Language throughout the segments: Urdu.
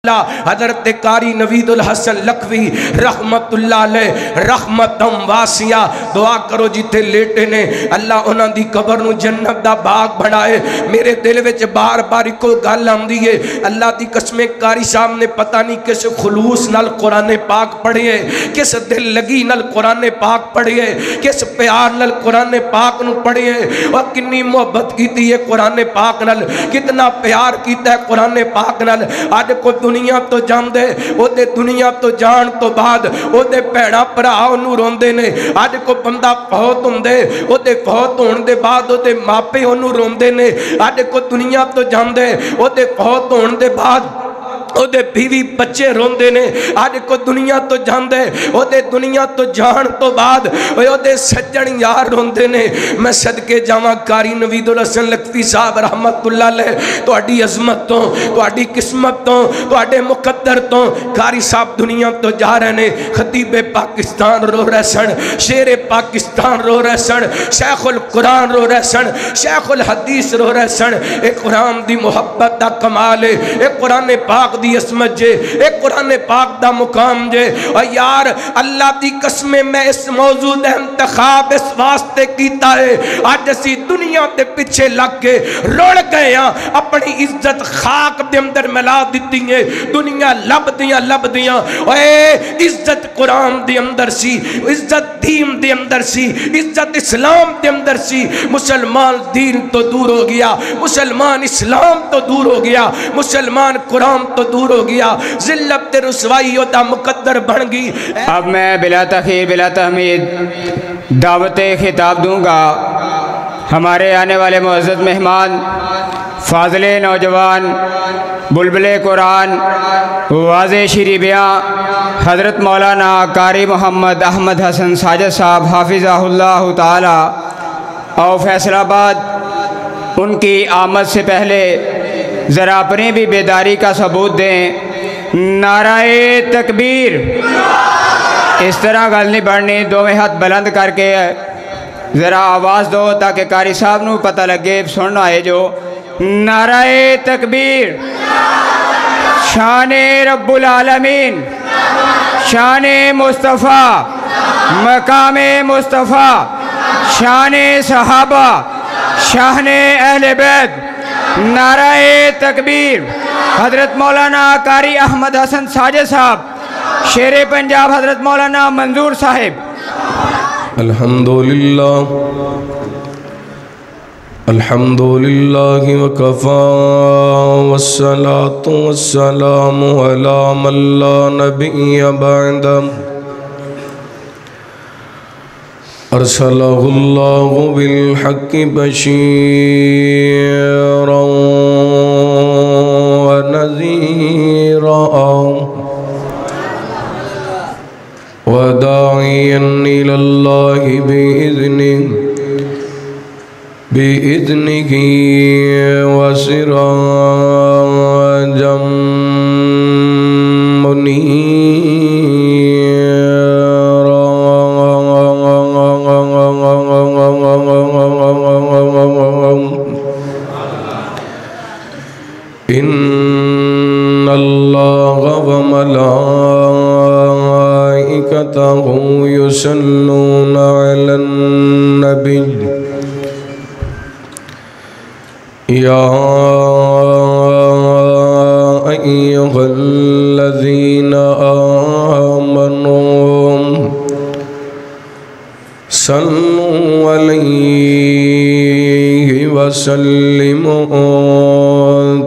حضرت قاری نوید الحسن لکھوی رحمت اللہ علیہ رحمتم واسیہ دعا کرو جیتے لیٹے نے اللہ انہاں دی قبر نو جنت دا باغ بنائے۔ میرے دل وچ بار بار کوئی گل آندی ہے، اللہ دی قسم قاری صاحب نے پتہ نہیں کس خلوص نال قرآن پاک پڑھے ہے، کس دل لگی نال قرآن پاک پڑھے ہے، کس پیار نال قرآن پاک نو پڑھے ہے، اور کنی محبت کیتی ہے قرآن پاک نال، کتنا پیار کیتا ہے قرآن پاک نال۔ آج کو دنیا تو جان دے او دے دنیا تو جان تو بعد او دے پیڑا پرا انہوں روندے نے۔ آج کو بندہ فوت ہوں دے او دے فوت ہون دے بعد او دے ماپے انہوں روندے نے۔ آج کو دنیا تو جان دے او دے فوت ہون دے بعد او دے بیوی بچے روندے نے۔ آج کو دنیا تو جان دے او دے دنیا تو جان تو بعد او دے سجن یار روندے نے۔ میں صدقے جاواں قاری نوید الحسن لکھوی صاحب رحمت اللہ علیہ تو اڈی عظمت تو اڈی قسمت تو اڈے مقدر تو قاری صاحب دنیا تو جا رہے نے۔ خطیب پاکستان رو رہے سن، شیر پاکستان رو رہے سن، شیخ القرآن رو رہے سن، شیخ الحدیث رو رہے سن۔ ایک قرآن دی محبت دا کمال ہے، ایک قرآن پاک دی عظمت جے، ایک قرآن پاک دا مقام جے۔ اور یار اللہ دی قسم میں اس موضوع دے انتخاب اس واسطے کیتا ہے، آج اسی دنیا دے پیچھے لگ کے روڑ گئے ہیں، اپنی عزت خاک دے اندر ملا دیتی ہیں، دنیا لب دیاں اے عزت قرآن دے اندر سی، عزت دین دے اندر سی، عزت اسلام دے اندر سی۔ مسلمان دین تو دور ہو گیا، مسلمان اسلام تو دور ہو گیا، مسلمان قرآن تو دور ہو گیا، ذلت رسوائی دا مقدر بن گئی۔ اب میں بلا تاخیر بلا تحمید دعوت خطاب دوں گا ہمارے آنے والے معزز مہمان، فاضل نوجوان، بلبل قرآن، واضح شیریں بیاں، حضرت مولانا قاری محمد احمد حسن ساجد صاحب حافظہ اللہ تعالی اور فیصل آباد۔ ان کی آمد سے پہلے ذرا اپنے بھی بیداری کا ثبوت دیں۔ نعرہ تکبیر۔ اس طرح گل نہیں بڑھنی، دو ہاتھ بلند کر کے ذرا آواز دو تاکہ قاری صاحب نو پتہ لگے سننا ہے جو۔ نعرہ تکبیر۔ شان رب العالمین، شان مصطفیٰ، مقام مصطفیٰ، شان صحابہ، شان اہل بیت۔ نعرہ تکبیر۔ حضرت مولانا قاری احمد حسن ساجد صاحب، شیر پنجاب حضرت مولانا منظور صاحب۔ الحمدللہ وکفا والصلاة والسلام علی من لا نبی بعد ارسلہ اللہ بالحق بشیرا ونذیرا وداعیا الی اللہ بإذنه وسراجا منيرا إن الله وملائكته يصلون على النبي يا أيها الذين آمنوا صلوا عليه وسلموا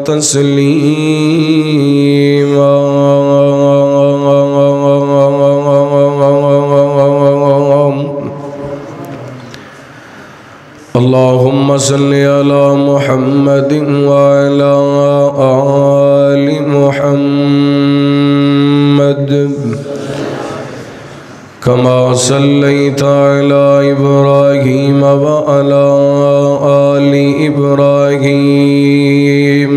تسليما اللهم صل على محمد وعلى آل محمد كما صليت على إبراهيم وعلى آل إبراهيم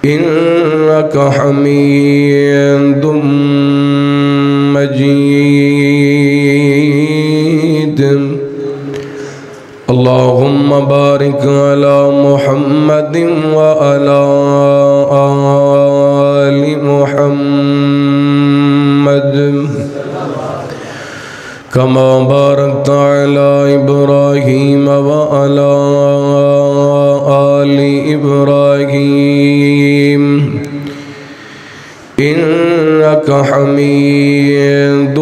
إنك حميد مجيد اللهم بارك على محمد وعلى كما باركت على إبراهيم وعلى آل إبراهيم إنك حميد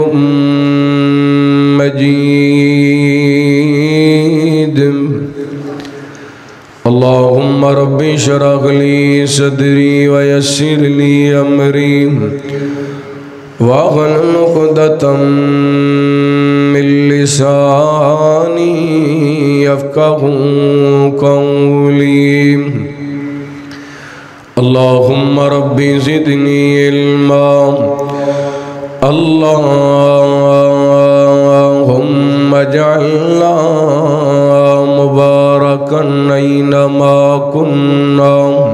مجيد اللهم رب اشرح لي صدري ويسر لي أمري واحلل عقدة من لساني يفقهوا قولي اللهم رب زدني علما اللهم اجعلنا مباركا أينما كنا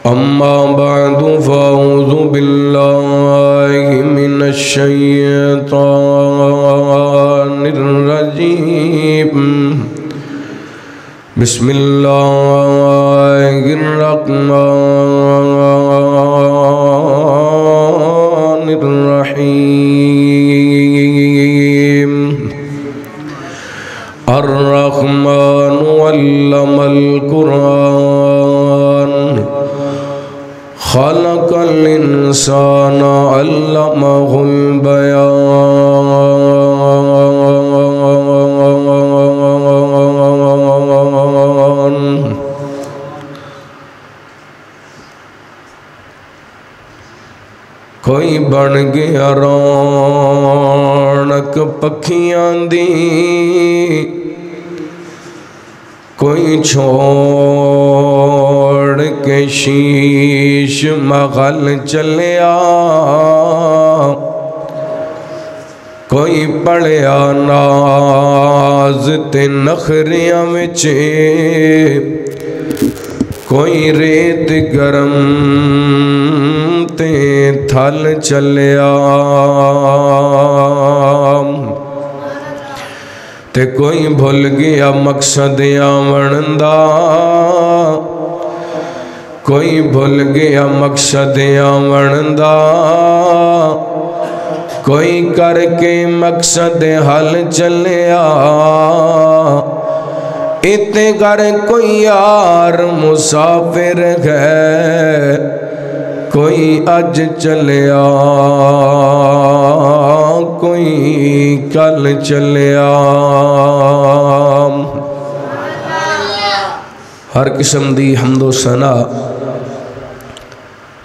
أما بعد فأعوذ بالله من الشيطان الرجيم بسم الله الرحمن الرحيم الرحمن علم القرآن خلق الإنسان علمه البيان کوئی بن گیا رونق پکھیاں دی کوئی چھوڑ کے شیش مغل چلیا کوئی پڑیا ناز تے نخریاں وچے کوئی ریت گرم تے تھل چلیا تے کوئی بھول گیا مقصد آمن دا کوئی بھول گیا مقصد آمن دا کوئی کر کے مقصد حل چلیا اتے کر کوئی یار مسافر ہے کوئی اج چلیا کوئی کل چلیا ہر قسم دی حمد و ثنا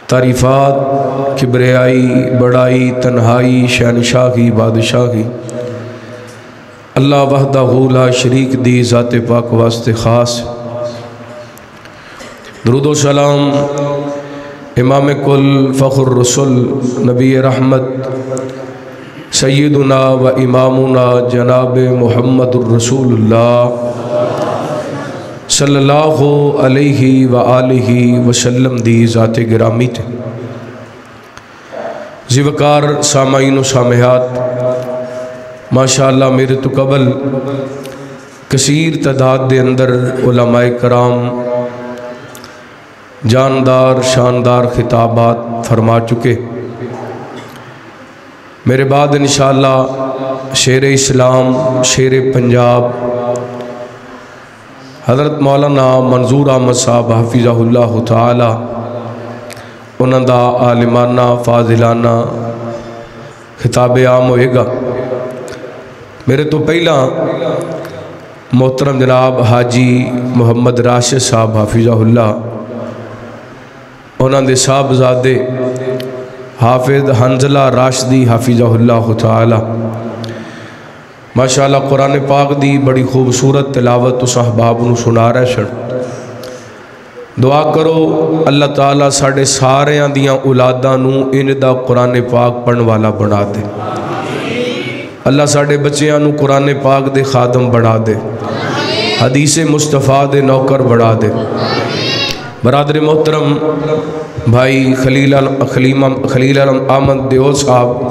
تعریفات کبریائی بڑائی تنہائی شہنشاہی بادشاہی اللہ وحدہ لا شریک دی ذات پاک واسطے خاص درود و سلام امام کل فخر رسول نبی رحمت سیدنا و امامنا جناب محمد الرسول اللہ صلی اللہ علیہ وآلہ وسلم دی ذات گرامی تھے زیوکار سامعین و سامعات ماشاءاللہ میرے تو قبل کثیر تعداد دے اندر علماء کرام جاندار شاندار خطابات فرما چکے میرے بعد انشاءاللہ شیر اسلام شیر پنجاب حضرت مولانا منظور احمد صاحب حفظہ اللہ تعالی انہاں دا عالمانہ فاضلانہ خطاب عام ہوئے گا میرے تو پہلا محترم جناب حاجی محمد راشد صاحب حفظہ اللہ انہاں دے صاحبزادے حافظ حنزلہ راشدی حفظہ اللہ تعالی ماشاءاللہ قرآن پاک دی بڑی خوبصورت تلاوت تو صحباب نو سنا رہے سن دعا کرو اللہ تعالیٰ ساڑھے سارے دیاں اولاداں نو ان دا قرآن پاک پڑھن والا بنا دے اللہ ساڑھے بچیاں نو قرآن پاک دے خادم بنا دے حدیث مصطفیٰ دے نوکر بنا دے برادر محترم بھائی خلیل احمد دیو صاحب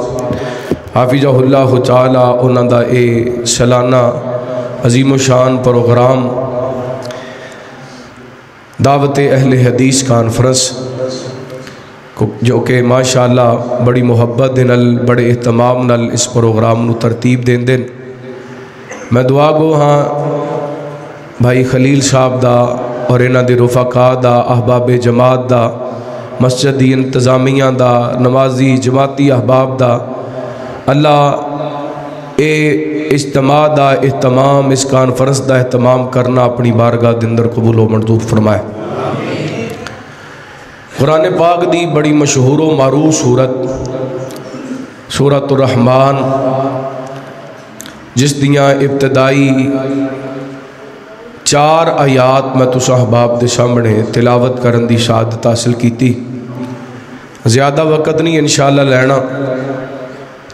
حافظہ اللہ تعالی انہاں دا اے سالانہ عظیم و شان پروگرام دعوت اہل حدیث کانفرنس جو کہ ماشاءاللہ بڑی محبت دے نال بڑے اہتمام نال اس پروگرام نو ترتیب دین دین. میں دعا گو ہاں بھائی خلیل صاحب دا اور انہاں دے رفقا دا احباب جماعت دا مسجد دی انتظامیہ دا نمازی جماعتی احباب دا اللہ اے اجتماع دا اہتمام اس کانفرنس دا اہتمام کرنا اپنی بارگاہ دے اندر قبول و منظور فرمائے. قرآن پاک دی بڑی مشہور و معروف سورۃ الرحمن جس دیاں ابتدائی 4 آیات میں تساں احباب دے سامنے تلاوت کرن دی سعادت حاصل کیتی. زیادہ وقت نہیں انشاءاللہ لینا،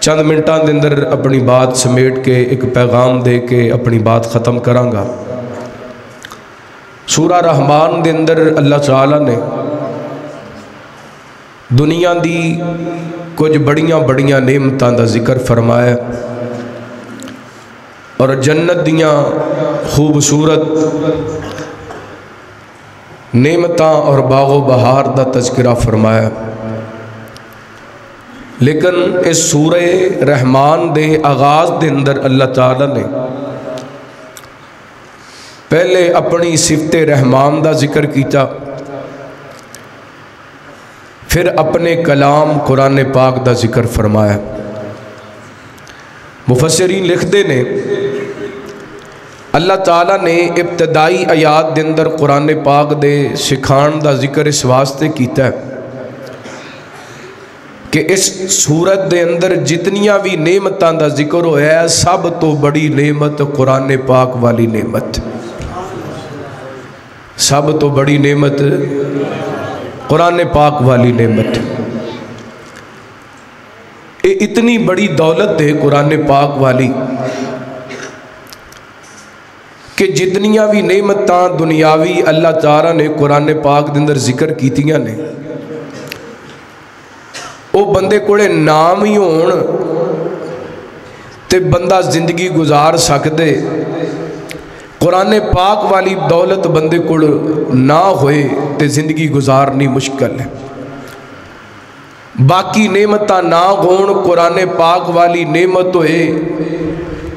چند منٹاں دے اندر اپنی بات سمیٹ کے ایک پیغام دے کے اپنی بات ختم کراں گا. سورہ رحمان دے اندر اللہ تعالیٰ نے دنیا دی کچھ بڑیاں نعمتاں دا ذکر فرمایا اور جنت دیاں خوبصورت نعمتاں اور باغ و بہار دا تذکرہ فرمایا. لیکن اس سورہ رحمان دے آغاز دے اندر اللہ تعالیٰ نے پہلے اپنی صفت رحمان دا ذکر کیتا، پھر اپنے کلام قرآن پاک دا ذکر فرمایا. مفسرین لکھتے نے اللہ تعالیٰ نے ابتدائی آیات دے اندر قرآن پاک دے سکھان دا ذکر اس واسطے کیتا ہے کہ اس سورت دے اندر جتنیاں بھی نعمتاں دا ذکر ہویا ہے سب تو بڑی نعمت قرآن پاک والی نعمت، سب تو بڑی نعمت قرآن پاک والی نعمت. یہ اتنی بڑی دولت ہے قرآن پاک والی کہ جتنیاں بھی نعمتاں دنیاوی اللہ تعالیٰ نے قرآن پاک دے اندر ذکر کیتیاں نے وہ بندے کوڑے نام ہی ہون تے بندہ زندگی گزار سکتے، قرآن پاک والی دولت بندے کو نہ ہوئے تے زندگی گزارنی مشکل ہے. باقی نعمتاں نہ ہون قرآن پاک والی نعمت ہوئے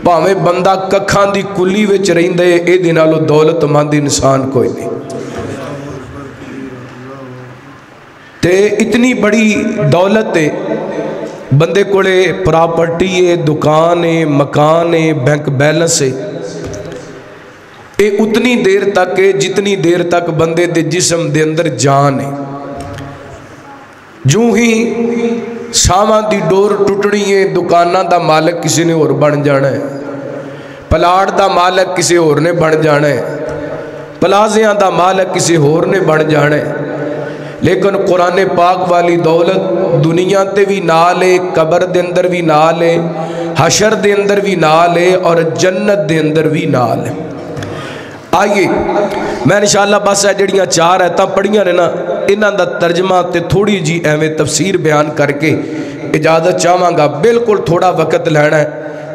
بھاویں بندہ ککھاں دی کلی وچ رہندے اے دے نالوں دولت مند انسان کوئی نہیں. تے اتنی بڑی دولت ہے بندے کوڑے پراپرٹی ہے، دکان ہے، مکان ہے، بینک بیلنس ہے. اے اتنی دیر تک ہے جتنی دیر تک بندے دے جسم دے اندر جان ہے. جو ہی ساواں دی ڈور ٹوٹنی ہے دکاناں دا مالک کسی نے اور بن جانا ہے، پلاٹ دا مالک کسی اور نے بن جانا ہے، پلازیاں دا مالک کسی اور نے بن جانا ہے. لیکن قرآن پاک والی دولت دنیا تے بھی نال ہے، قبر دے اندر بھی نال ہے، حشر دے اندر بھی نال ہے اور جنت دے اندر بھی نال ہے. آئیے میں انشاءاللہ بس ہے جڑیاں 4 آیتاں پڑھیاں نے نا انہاں دا ترجمہ تے تھوڑی جی ایویں تفسیر بیان کر کے اجازت چاہواں گا. بالکل تھوڑا وقت لینا ہے.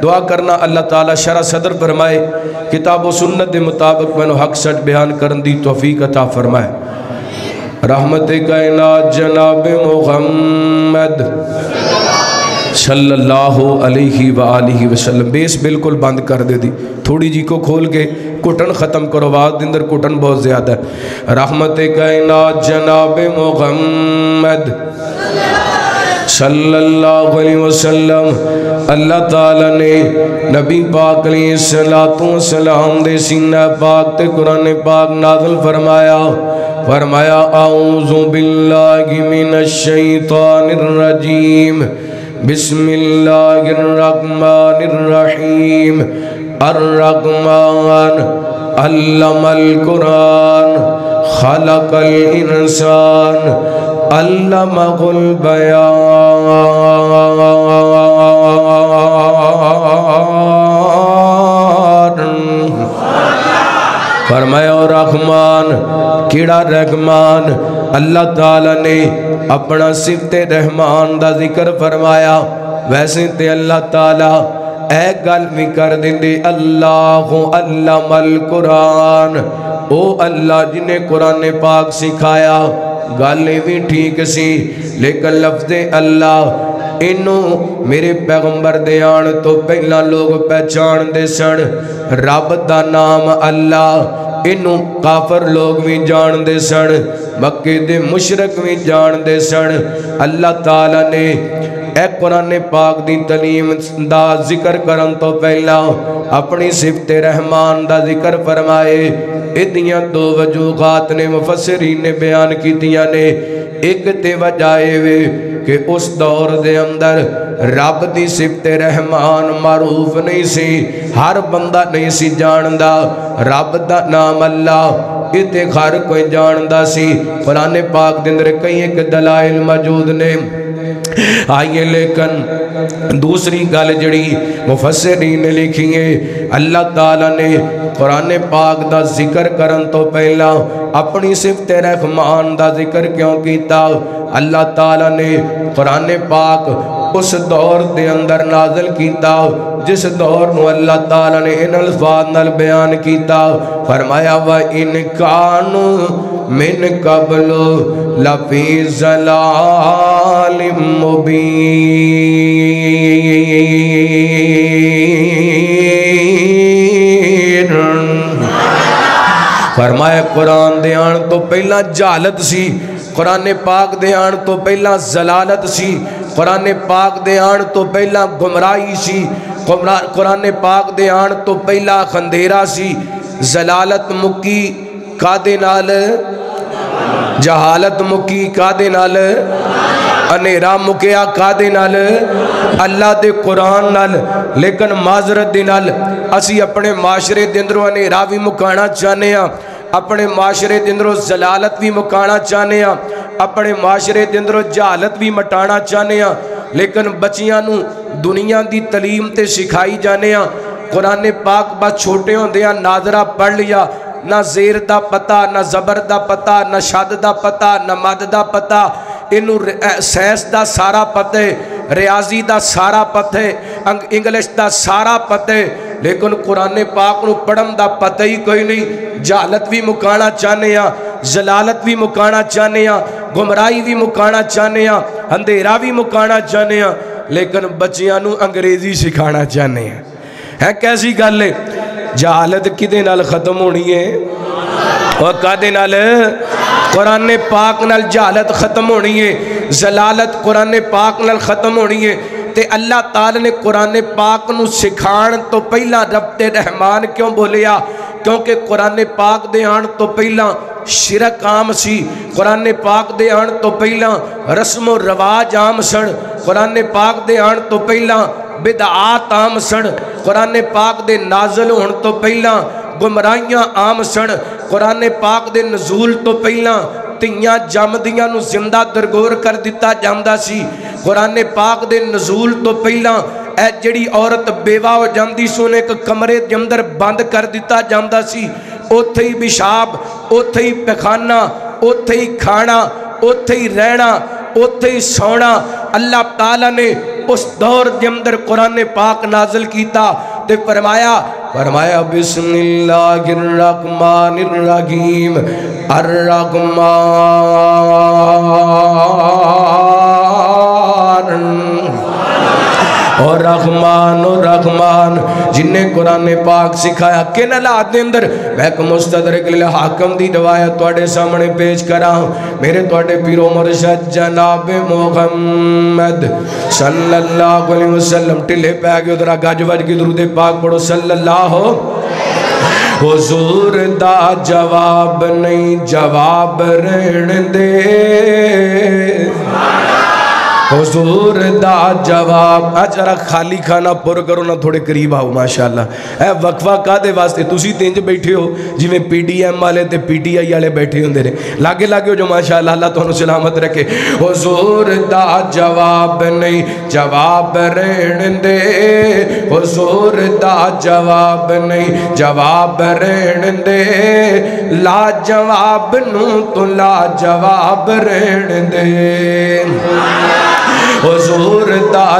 دعا کرنا اللہ تعالیٰ شرح صدر فرمائے، کتاب و سنت دے مطابق میں حق سچ بیان کرن دی توفیق عطا فرمائے. رحمت کائنات جناب محمد صلی اللہ علیہ وآلہ وسلم. بیس بالکل بند کر دے دی، تھوڑی جی کو کھول کے کٹن ختم کرو، آواز دے اندر کٹن بہت زیادہ ہے. رحمت کائنات جناب محمد صلی اللہ علیہ وسلم. اللہ تعالیٰ نے نبی پاک علیہ السلام دے سینہ پاک تے قرآن پاک نازل فرمایا اعوذ باللہ من الشیطان الرجیم بسم اللہ الرحمن الرحیم. الرحمن علم القرآن خلق الانسان علمہ البیان. فرمایا رحمان کیڑا رحمان، اللہ تعالیٰ نے اپنا صفت رحمان دا ذکر فرمایا. ویسے تے اللہ تعالیٰ اے گل بھی کر دے اللہ علم القرآن، او اللہ جنہیں قرآن پاک سکھایا. گل بھی ٹھیک سی، لیکن لفظ اللہ انہوں میرے پیغمبر دے آن تو پہلا لوگ پہچان دے سن۔ رب دا نام اللہ انہوں کافر لوگ بھی جان دے سن، مکے دے مشرک بھی جان دے سن۔ اللہ تعالیٰ نے اے قرآن پاک دی تعلیم دا ذکر کرن تو پہلا اپنی صفت رحمان دا ذکر فرمائے۔ ادیاں دو وجوہات نے مفسرین نے بیان کی دیا نے۔ ایک تے وجہ وے کہ اس دور دے اندر رب دی صفت رحمان معروف نہیں سی، ہر بندہ نہیں سی جاندا۔ رب دا نام اللہ اتے ہر کوئی جاندا سی۔ قرآن پاک دے اندر کئی ایک دلائل موجود نے۔ آئیے لیکن دوسری گل جڑی مفسرین نے لکھی ہے، اللہ تعالیٰ نے قرآن پاک دا ذکر کرن تو پہلا اپنی صفت رحمان دا ذکر کیوں کیتا؟ اللہ تعالیٰ نے قرآن پاک اس دور دے اندر نازل کیتا جس دور نو اللہ تعالیٰ نے ان الفاظ نال بیان کیتا۔ فرمایا وَإِنْ كَانُوا مِنْ قَبْلُ لَفِي ضَلَالٍ مُبِينٍ۔ فرمایا قرآن دے آن تو پہلا جہالت سی، قرآن پاک دے آن تو پہلا ضلالت سی، قرآن پاک دے آن تو پہلا گمراہی سی، قرآن پاک دے آن تو پہلا خندیرہ سی۔ ضلالت مکی کادے نال، جہالت مکی کادے نال، انیرا مکیا کادے نال، اللہ دے قرآن نال۔ لیکن معذرت دے نال اسی اپنے معاشرے دے اندروں انیرا بھی مکانا چاہنے ہاں، اپنے معاشرے دے اندروں ضلالت بھی مکانا چاہنے ہاں، اپنے معاشرے دے اندروں جہالت بھی مٹانا چاہنے ہاں، لیکن بچیاں نو دنیا دی تعلیم تے سکھائی جانے ہاں۔ قرآن پاک بس چھوٹے ہوندے ہاں ناظرہ پڑھ لیا، نہ زیر دا پتہ، نہ زبر دا پتہ، نہ شد دا پتہ، نہ مد دا پتہ، انہوں سائنس دا سارا پتہ ہے، ریاضی دا سارا پتہ ہے، انگلش دا سارا پتہ ہے، لیکن قرآن پاک نو پڑھن دا پتہ ہی کوئی نہیں۔ جہالت بھی مکانا چاہنے ہاں، ضلالت بھی مکانا چاہنے ہاں، گمراہی بھی مکانا چاہنے ہاں، اندھیرا بھی مکانا چاہنے ہاں، لیکن بچیاں نو انگریزی سکھانا چاہنے ہیں۔ ہے کیسی گل ہے؟ جہالت کدے نال ختم ہونی ہے؟ اور کدے نال؟ قرآن پاک نال جہالت ختم ہونی ہے، ضلالت قرآن پاک نال ختم ہونی ہے۔ تے اللہ تعالیٰ نے قرآن پاک نو سکھان تو پہلا رب رحمان کیوں بولیا؟ کیونکہ قرآن پاک دے آن تو پہلا شرک عام سی، قرآن پاک دے آن تو پہلا رسم و رواج عام سن، قرآن پاک دے آن تو پہلا بدعات عام سن، قرآن پاک دے نازل ہون تو پہلا گمراہیاں عام سن، قرآن پاک دے نزول تو پہلا تیاں جامدیاں نو زندہ درگور کر دیتا جامدہ سی، قرآن پاک دے نزول تو پہلا اے جڑی عورت بیوہ ہو جاندی سونے ایک کمرے دے اندر بند کر دیتا جامدہ سی، اوتھے ہی بشاب، اوتھے ہی پخانہ، اوتھے ہی کھانا، اوتھے ہی رہنا، اوتھے ہی سونا۔ اللہ تعالیٰ نے اس دور دے اندر قرآن پاک نازل کیتا تے فرمایا بسم اللہ الرحمن الرحیم الرحمن اور رحمان جن نے قرآن پاک سکھایا کن حالات دے اندر میں ایک مستدرک للحاکم دی روایت تواڈے سامنے پیش کراں۔ میرے تواڈے پیرو مرشد جناب محمد صلی اللہ علیہ وسلم ٹلے پہ آگے ادھرا گاج وج کی درود پاک پڑھو صلی اللہ حضور دا جواب نہیں جواب رہن دے، حضور دا جواب اچھا خالی کھانا پر کرو نہ تھوڑے قریب آؤ ماشاءاللہ۔ اے وقفہ کا دے واسطے تُسی تینج بیٹھے ہو جی میں پی ڈی ایم والے تے پی ڈی آئی والے بیٹھے ہوں دے رہے لاگے لاگے ہو جو ماشاءاللہ اللہ تو انہوں سلامت رکھے۔ حضور دا جواب نہیں جواب رہن دے، حضور دا جواب نہیں جواب رہن دے، لا جواب نو تو لا جواب رہن دے، حضور دا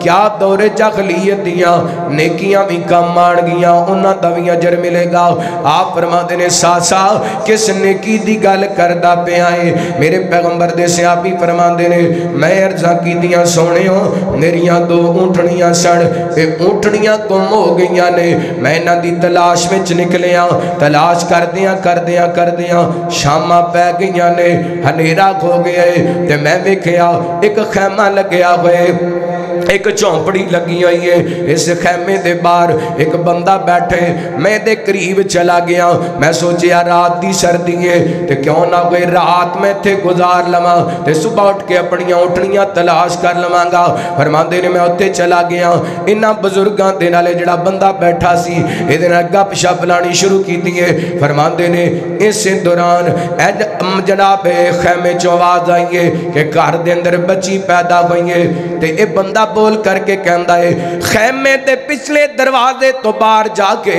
کیا دور جاہلیت دیاں نیکیاں بھی کم آن گیاں انہاں دا بھی اجر ملے گا۔ آپ فرماتے نے ساسا کس نیکی دی گل کردا پیا ہے؟ میرے پیغمبر دے صحابی فرماندے نے میں عرضاں کیتیاں سونےو میریاں دو اونٹنیاں سن اے اونٹنیاں گم ہو گئیاں نے میں انہاں دی تلاش وچ نکلیاں تلاش کردیاں شاماں پہ گئیاں نے ہنیرا ہو گیا ہے تے میں ویکھیا ایک خیمہ لگیا ہوئے ایک چونپڑی لگی ہوئی ہے اس خیمے دے باہر ایک بندہ بیٹھے میں دے قریب چلا گیا میں سوچیا رات دی سردی ہے تے کیوں نہ کوئی رات میں تھے گزار لواں تے صبح اٹھ کے اپنیاں اٹھنیاں تلاش کر لواں گا۔ فرماندے نے میں اتے چلا گیا انہاں بزرگاں دے نالے جڑا بندہ بیٹھا سی اے دے نال گپ شپ لانی شروع کیتی ہے۔ فرماندے نے اس دوران جناب خیمے چ آواز آئی ہے کہ گھر دے اندر بچی پیدا ہوئی ہے تے اے بندہ بول کر کے کہندا ہے خیمے دے پچھلے دروازے تو باہر جا کے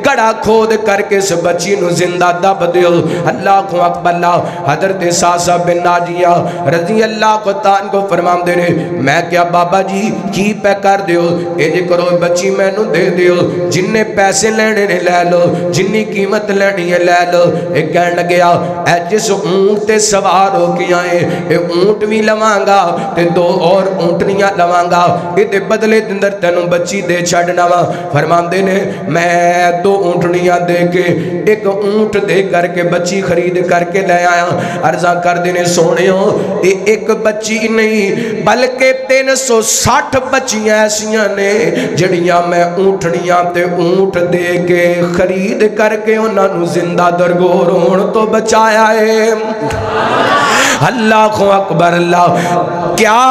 گڑا کھود کر کے اس بچی نو زندہ دب دیو۔ اللہ اکبر اللہ۔ حضرت ساسا بن ناجیہ رضی اللہ کو تعالیٰ کو فرماندے نے میں کیا بابا جی کی پہ کر دیو اے جے کرو بچی میں نو دے دیو جننے پیسے لینے نے لے لو جننی قیمت لینی ہے لے لو۔ ایک کہن لگیا اے جس اونٹ تے سوار ہو کے آئے اے اونٹ بھی لوانگا تے دو اور اونٹنیاں لوانگا ادھے بدلے دندر تینوں بچی دے چھڑنا وا۔ فرماندے نے میں دو اونٹنیاں دے کے ایک اونٹ دے کر کے بچی خرید کر کے لے آیا۔ عرضاں کر دینے سونے ہو ایک بچی نہیں بلکہ 360 بچیاں ایسیاں نے جڑیاں میں اونٹنیاں تے اونٹ دے کے خرید کر کے انہاں نو زندہ درگور ہون تو بچایا ہے۔ اللہ اکبر اللہ۔ کیا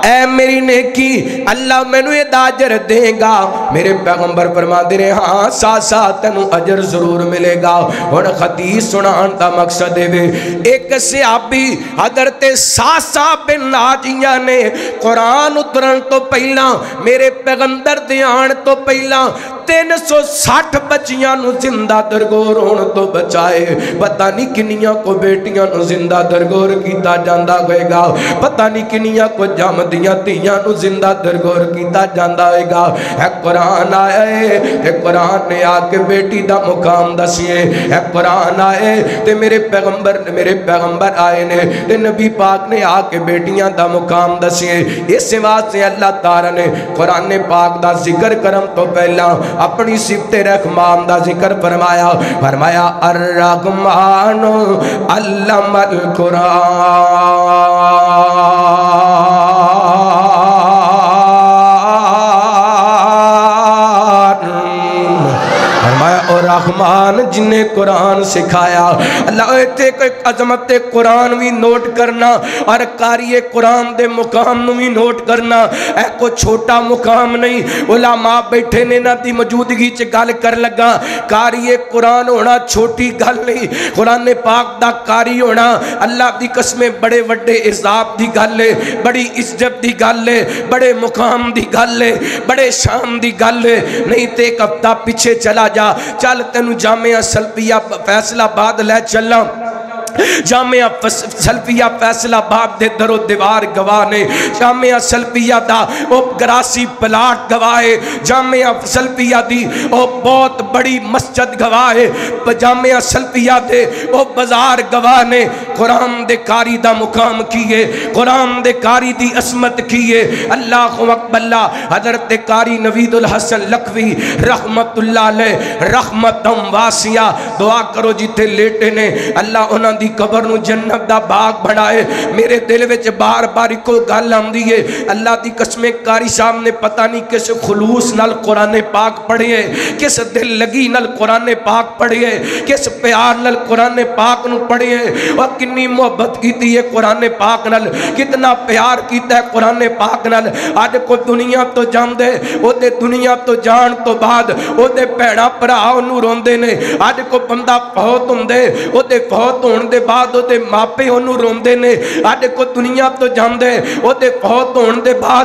اے میری نیکی اللہ میں نو یہ داجر دے گا؟ میرے پیغمبر فرما دے رہے ہاں ساسا تنو اجر ضرور ملے گا۔ اور حدیث سنان دا مقصد ہے ایک صحابی حضرت ساسا بن ناجیہ نے قرآن اترن تو پہلا میرے پیغمبر دیان تو پہلا 360 بچیاں نو زندہ درگور ہون تو بچائے۔ پتہ نہیں کنیاں کو بیٹیاں نو زندہ درگور کیتا جاندہ ہوئے گا، پتہ نہیں کنیاں کو جام دیاں تیاں نو زندہ درگور کیتا جاندہ ہوئے گا۔ اے قرآن آئے تے قرآن نے آکے بیٹی دا مقام دسیے، اے قرآن آئے تے میرے پیغمبر آئے نے تے نبی پاک نے آکے بیٹیاں دا مقام دسیے۔ اس واسطے اللہ تعالیٰ نے قرآن پاک دا ذکر کرم تو پہلا اپنی صفت رحمان دا ذکر فرمایا الرحمن علم القرآن اور رحمان جن نے قرآن سکھایا۔ اللہ ایتے کوئی عظمت قرآن بھی نوٹ کرنا اور قاری قرآن دے مقام بھی نوٹ کرنا اے کو چھوٹا مقام نہیں۔ علماء بیٹھے نے نہ دی موجودگی چ گل کر لگا قاری قرآن ہونا چھوٹی گل نہیں، قرآن پاک دا قاری ہونا اللہ دی قسمیں بڑے وڈے عذاب دی گل ہے، بڑی عزت دی گل ہے، بڑے مقام دی گل ہے، بڑے شان دی گل ہے۔ نہیں تے ایک ہفتہ پیچھے چلا جا چل تینو جامعہ سلفیہ فیصلہ آباد لے چلا۔ جامعہ سلفیہ فیصلہ آباد دے در و دیوار گواہ نے، جامعہ سلفیہ دا او گراسی پلاٹ گواہ ہے، جامعہ سلفیہ دی او بہت بڑی مسجد گواہ ہے، جامعہ سلفیہ دے او بازار گواہ نے۔ قرآن دے کاری دا مقام کیے، قرآن دے کاری دی عظمت کیے۔ اللہ اکبر اللہ۔ حضرت قاری نوید الحسن لکھوی رحمت اللہ علیہ رحمتم واسعہ دعا کرو جیتے لیٹے نے اللہ انہاں دی قبر نو جنت دا باغ بڑھائے۔ میرے دل وچ بار بار کو گل آندی ہے اللہ دی قسم قاری صاحب نے پتہ نہیں کس خلوص نال قرآن پاک پڑھے، کس دل لگی نال قرآن پاک پڑھے، کس پیار نال قرآن پاک نو پڑھے اور کنی محبت کیتی ہے قرآن پاک نال، کتنا پیار کیتا ہے قرآن پاک نال۔ آج کو دنیا تو جان دے او دے دنیا تو جان تو بعد او دے بھیڑا بھرا انہوں روندے نے۔ آج کو بندہ فوت ہوندے او دے فوت ہون دے بعد او دے ماپے انہوں روندے نے۔ آج کو دنیا تو جان دے او دے فوت ہون دے بعد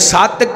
7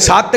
7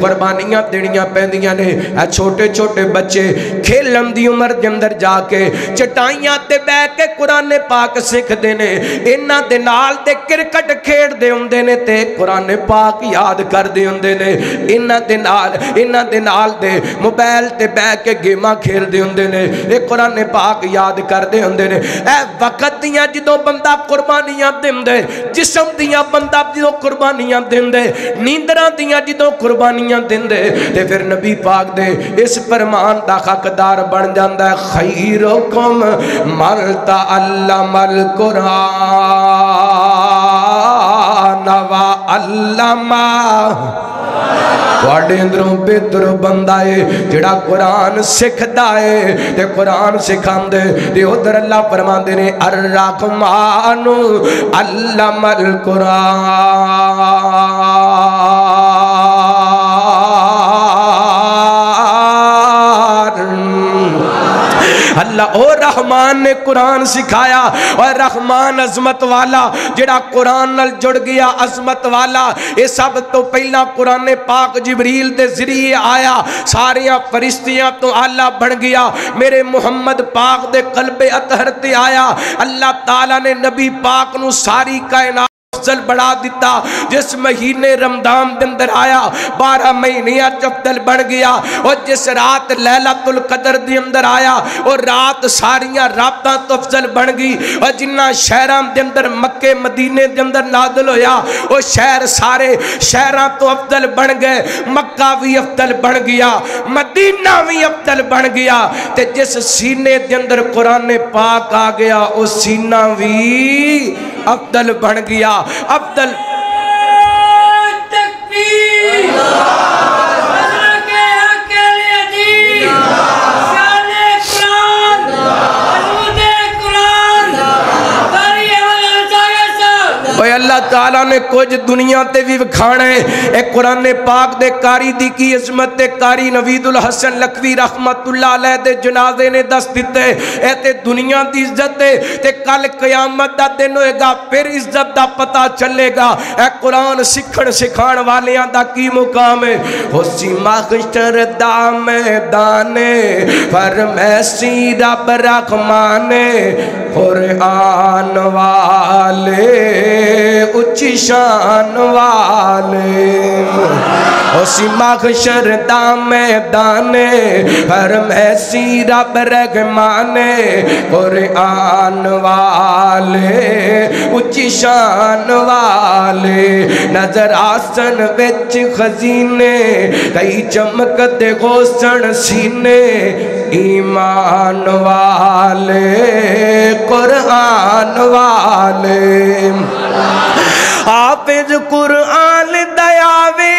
قربانیاں دینیاں پیندیاں نے اے چھوٹے چھوٹے بچے کھیلن دی عمر دے اندر جا کے چٹائیاں تے بے کے قرآن پاک سکھ دینے انہاں دے نال دے کرکٹ کھیڑ دے ہوندے نے تے قرآن پاک یاد کر دے ہوندے نے انہاں دے نال دے موبائل تے بے کے گیماں کھیل دے ہوندے نے اے قرآن پاک یاد کر دے ہوندے نے اے وقت دیاں جدوں بندہ قربانیاں دیندے جسم دیاں بندہ جدوں قربانیاں دیندے نیندراں دیاں جدوں قربانیاں دیندے تے پھر نبی پاک دے اس فرمان دا حقدار بن جاندا ہے خیرکم من تعلم القرآن وعلمہ واڑے اندروں بہتر بندہ ہے جڑا قرآن سکھدا ہے تے قرآن سکھاندے تے ادھر اللہ فرماندے نے الرحمن علم القرآن اللہ او رحمان نے قرآن سکھایا اور رحمان عظمت والا جڑا قرآن نال جڑ گیا عظمت والا یہ سب تو پہلا قرآن پاک جبریل دے ذریعے آیا ساریاں فرشتیاں تو اعلیٰ بن گیا میرے محمد پاک دے قلب اطہر تے آیا اللہ تعالیٰ نے نبی پاک نو ساری کائنات افضل بڑھا دیتا جس مہینے رمضان دے اندر آیا 12 مہینیاں افضل بڑھ گیا اور جس رات لیلۃ القدر دے اندر آیا اور رات ساریاں راتاں تو افضل بڑھ گئی اور جنہ شہراں دے اندر مکے مدینے دے اندر نازل ہویا وہ شہر سارے شہراں تو افضل بڑھ گئے مکہ بھی افضل بڑھ گیا مدینہ بھی افضل بڑھ گیا تے جس سینے دے اندر قرآن پاک آ گیا وہ سینہ بھی افضل بڑھ گیا افضل تکبیر حضرت حق الیدین شان قرآن حدود قرآن اوہ اللہ تعالیٰ نے کچھ دنیا تے بھی کھانا ہے ایک قرآن پاک دے کاری دی کی عظمت تے کاری نوید الحسن لکھوی رحمت اللہ علیہ دے جنازے نے دس دیتے اے تے دنیا دی عزت دے تے کل قیامت دا دن ہوئے گا پھر عزت دا پتہ چلے گا اے قرآن سکھن سکھان والیاں دا کی مقام ہے حسی محشر دا میدانے فرمیسی رب رحمانے قرآن والے اچھی شان والے اسی محشر دا میدانے فرمیسی رب رحمانے قرآن والے اچھی شان والے نظر آسن وچ خزینے کئی چمک دے غوثن سینے ایمان والے قرآن والے حافظ قرآن دیاوے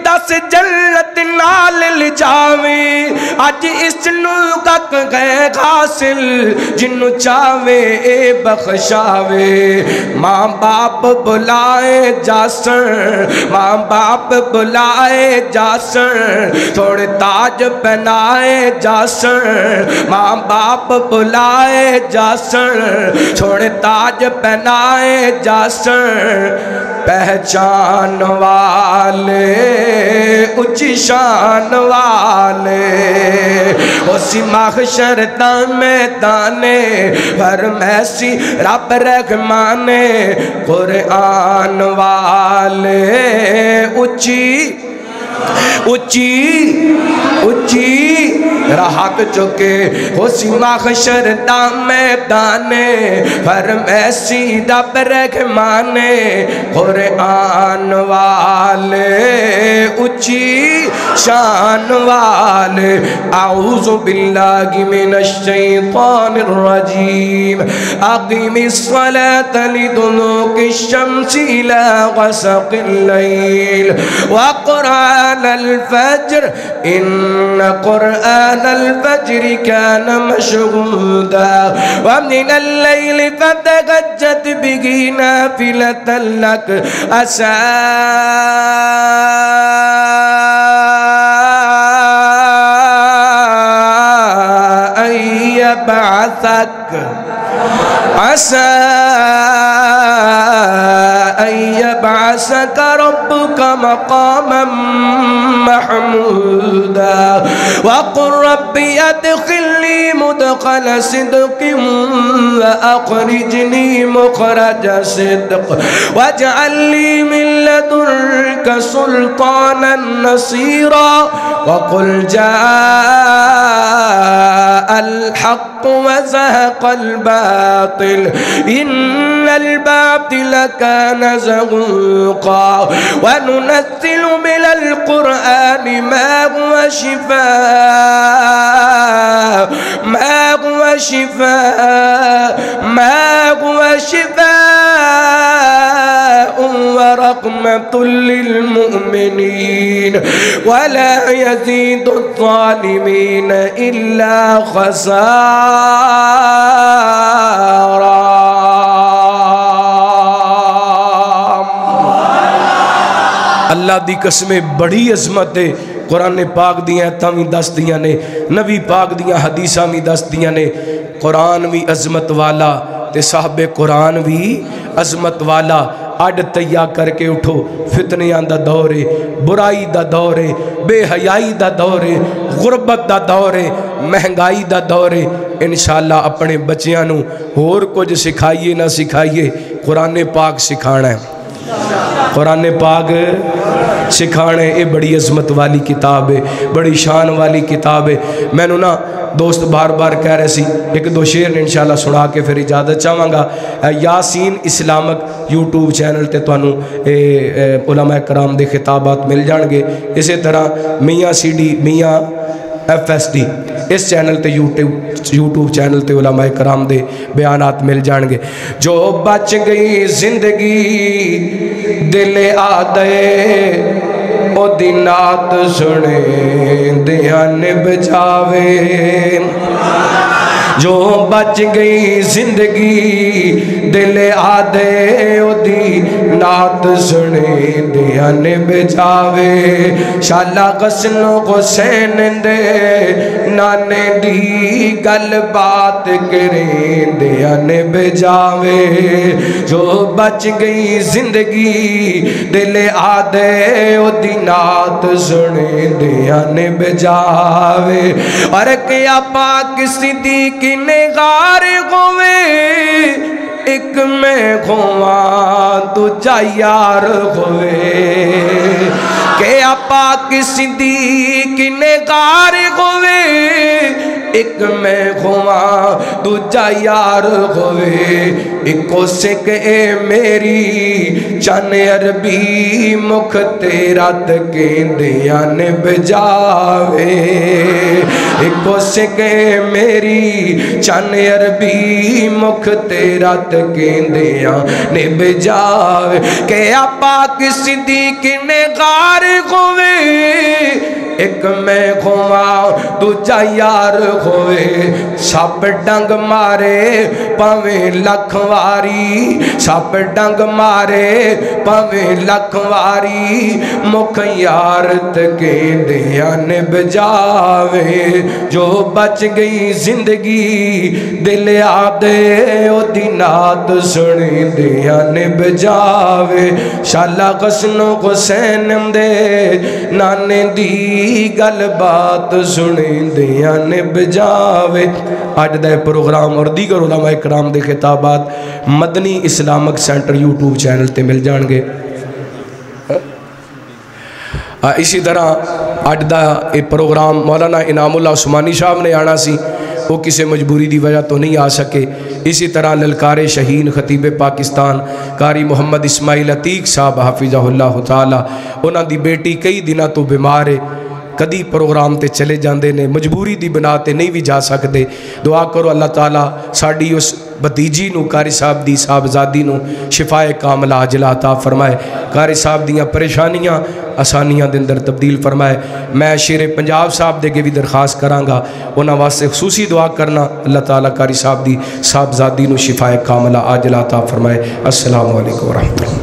دس جلت نال لجاوے اج اس نو گک گئے حاصل جنو چاوے اے بخشاوے ماں باپ بلائے جاسن ماں باپ بلائے جاسن تھوڑے تاج پہنائے جاسن ماں باپ بلائے جاسن تھوڑے تاج پہنائے جاسن پہچان والے اچھی شان والے اسی محشر دا میدانے فرمیسی رب رحمانے قرآن والے اچھی راحت چکے اسی محشر دا میدانے فرمیسی رب رحمانے قرآن والے اچھی شان والے اعوذ باللہ من الشیطان الرجیم اقیم الصلاة لدلوک الشمس الى غسق اللیل وقرآن الفجر ان قرآن الفجر كان مشهودا ومن الليل فتهجد به نافلة لك عسى أن يبعثك بعثك ربك مقاما محمودا وقل ربي أدخلني مدخل صدق وأخرجني مخرج صدق واجعل لي من لدنك سلطانا نصيرا وقل جاء الحق وزهق الباطل إن الباطل كان زهوقا وننزل من القرآن ما هو شفاء ورحمة للمؤمنين ولا يزيد الظالمين إلا خسارا اللہ دی قسمیں بڑی عظمت ہے قرآن پاک دیاں تاویں دس دیاں نے نبی پاک دیاں حدیثاں بھی دس دیاں نے قرآن بھی عظمت والا تے صاحب قرآن بھی عظمت والا اڈ تیا کر کے اٹھو فتنیاں دا دور ہے برائی دا دور ہے بے حیائی دا دور ہے غربت دا دور ہے مہنگائی دا دور ہے انشاءاللہ اپنے بچیاں نو اور کچھ سکھائیے نہ سکھائیے قرآن پاک سکھانا ہے قرآن پاک سکھانے یہ بڑی عظمت والی کتاب ہے بڑی شان والی کتاب ہے میں نے نا دوست بار بار کہہ رہے سی ایک دو شعر انشاءاللہ سنا کے پھر اجازت چاہوں گا یاسین اسلامک یوٹیوب چینل تے توانوں علماء کرام دے خطابات مل جان گے اسی طرح میاں سی ڈی میاں FSD اس چینل تے یوٹیوب چینل تے علماء کرام دے بیانات مل جان گے جو بچ گئی زندگی دل آدھے او دینات سنے دیان بجاوے جو بچ گئی زندگی دل آدھے او دینات سنے دیان بجاوے شالا غسن و غسین دے نانے دی گل بات کریں دیان بجاوے جو بچ گئی زندگی دل آدھے او دینات سنے دیان بجاوے اور کیا پاک صدیق نگار ہوئے ایک میں گھواں دوجا یار ہوئے کہ پاک صدیق نگار ہوئے ایک میں گھواں دوجا یار ہوئے ایکو سکھ اے میری چن عربی مکھ تیرا تکیں دیان بجاوے ایکو سکھ اے میری چن عربی مکھ تیرا تکیں دیان بجاوے کہ پاک صدیق نگار ہوئے ایک میں گھواں دوجا یار ہوئے سپ ڈنگ مارے پاویں لکھ واری سپ ڈنگ مارے پاویں لکھ واری مکھ یار تکیں دیان بجاوے جو بچ گئی زندگی دل آدھے او دینات سنے دیان بجاوے شالا غسن و غسین دے نانے دی گل بات سنیں دیان بجاوے آج دے پروگرام اور دیگر علماء اکرام دے خطابات مدنی اسلامک سینٹر یوٹیوب چینل تے مل جان گے اسی طرح آج دا پروگرام مولانا انعام اللہ عثمانی صاحب نے آنا سی وہ کسی مجبوری دی وجہ تو نہیں آ سکے اسی طرح للکار شہین خطیب پاکستان قاری محمد اسماعیل عتیق صاحب حافظہ اللہ تعالی انہاں دی بیٹی کئی دنوں تو بیمار ہے کدی پروگرام تے چلے جاندے نے مجبوری دی بنا تے نہیں بھی جا سکتے دعا کرو اللہ تعالیٰ ساڑی اس بھتیجی نو قاری صاحب دی صاحبزادی نو شفائے کاملہ عاجلہ عطا فرمائے قاری صاحب دیاں پریشانیاں آسانیاں دے اندر تبدیل فرمائے میں شیر پنجاب صاحب دے کے بھی درخواست کرانگا انہاں واسطے خصوصی دعا کرنا اللہ تعالیٰ قاری صاحب دی صاحبزادی نو شفائے کاملہ عاجلہ عطا فرمائے السلام علیکم ورحمۃ اللہ